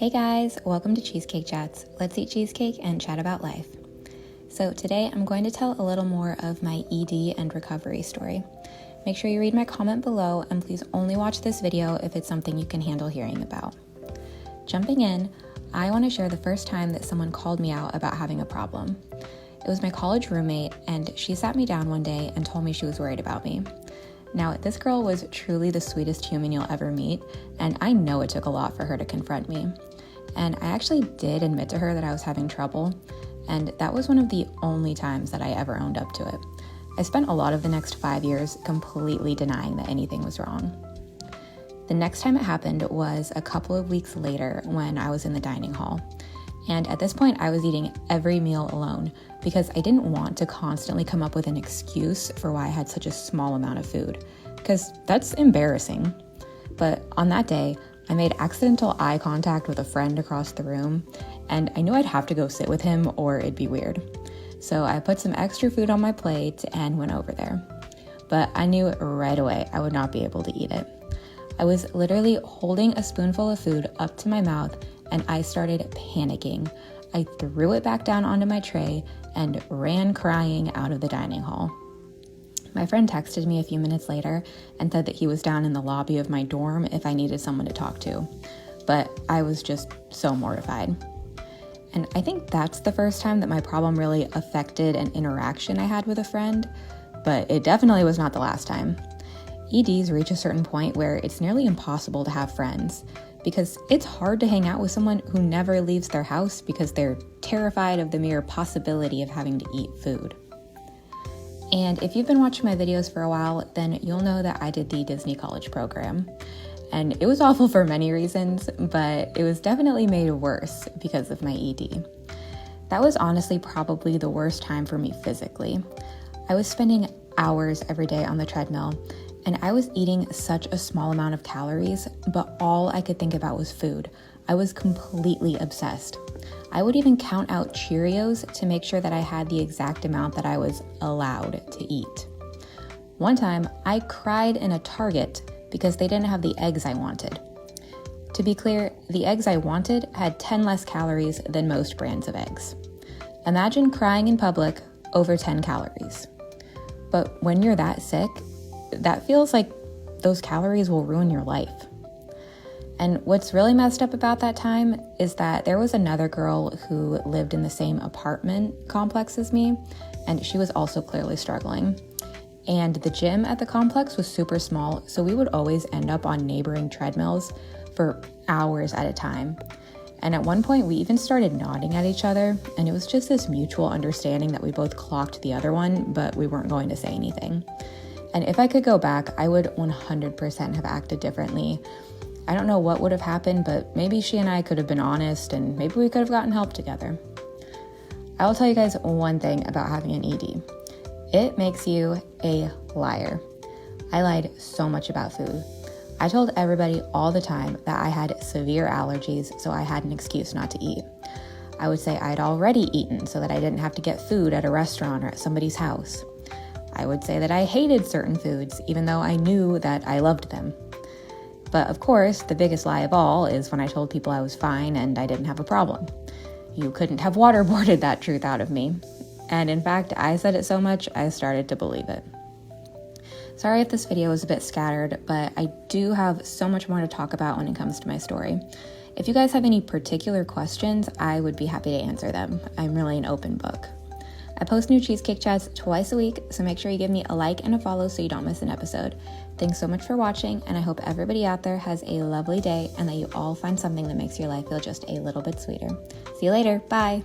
Hey guys, welcome to Cheesecake Chats. Let's eat cheesecake and chat about life. So today I'm going to tell a little more of my ED and recovery story. Make sure you read my comment below and please only watch this video if it's something you can handle hearing about. Jumping in, I want to share the first time that someone called me out about having a problem. It was my college roommate, and she sat me down one day and told me she was worried about me. Now, this girl was truly the sweetest human you'll ever meet, and I know it took a lot for her to confront me. And I actually did admit to her that I was having trouble, and that was one of the only times that I ever owned up to it. I spent a lot of the next 5 years completely denying that anything was wrong. The next time it happened was a couple of weeks later when I was in the dining hall. And at this point, I was eating every meal alone because I didn't want to constantly come up with an excuse for why I had such a small amount of food, because that's embarrassing. But on that day, I made accidental eye contact with a friend across the room, and I knew I'd have to go sit with him or it'd be weird. So I put some extra food on my plate and went over there. But I knew right away I would not be able to eat it. I was literally holding a spoonful of food up to my mouth and I started panicking. I threw it back down onto my tray and ran crying out of the dining hall. My friend texted me a few minutes later and said that he was down in the lobby of my dorm if I needed someone to talk to. But I was just so mortified. And I think that's the first time that my problem really affected an interaction I had with a friend, but it definitely was not the last time. EDs reach a certain point where it's nearly impossible to have friends because it's hard to hang out with someone who never leaves their house because they're terrified of the mere possibility of having to eat food. And if you've been watching my videos for a while, then you'll know that I did the Disney College program. And it was awful for many reasons, but it was definitely made worse because of my ED. That was honestly probably the worst time for me physically. I was spending hours every day on the treadmill, and I was eating such a small amount of calories, but all I could think about was food. I was completely obsessed. I would even count out Cheerios to make sure that I had the exact amount that I was allowed to eat. One time, I cried in a Target because they didn't have the eggs I wanted. To be clear, the eggs I wanted had 10 less calories than most brands of eggs. Imagine crying in public over 10 calories. But when you're that sick, that feels like those calories will ruin your life. And what's really messed up about that time is that there was another girl who lived in the same apartment complex as me, and she was also clearly struggling. And the gym at the complex was super small, so we would always end up on neighboring treadmills for hours at a time. And at one point, we even started nodding at each other, and it was just this mutual understanding that we both clocked the other one, but we weren't going to say anything. And if I could go back, I would 100% have acted differently. I don't know what would have happened, but maybe she and I could have been honest and maybe we could have gotten help together. I will tell you guys one thing about having an ED. It makes you a liar. I lied so much about food. I told everybody all the time that I had severe allergies, so I had an excuse not to eat. I would say I'd already eaten so that I didn't have to get food at a restaurant or at somebody's house. I would say that I hated certain foods, even though I knew that I loved them. But of course, the biggest lie of all is when I told people I was fine and I didn't have a problem. You couldn't have waterboarded that truth out of me. And in fact, I said it so much, I started to believe it. Sorry if this video was a bit scattered, but I do have so much more to talk about when it comes to my story. If you guys have any particular questions, I would be happy to answer them. I'm really an open book. I post new Cheesecake Chats twice a week, so make sure you give me a like and a follow so you don't miss an episode. Thanks so much for watching, and I hope everybody out there has a lovely day and that you all find something that makes your life feel just a little bit sweeter. See you later. Bye.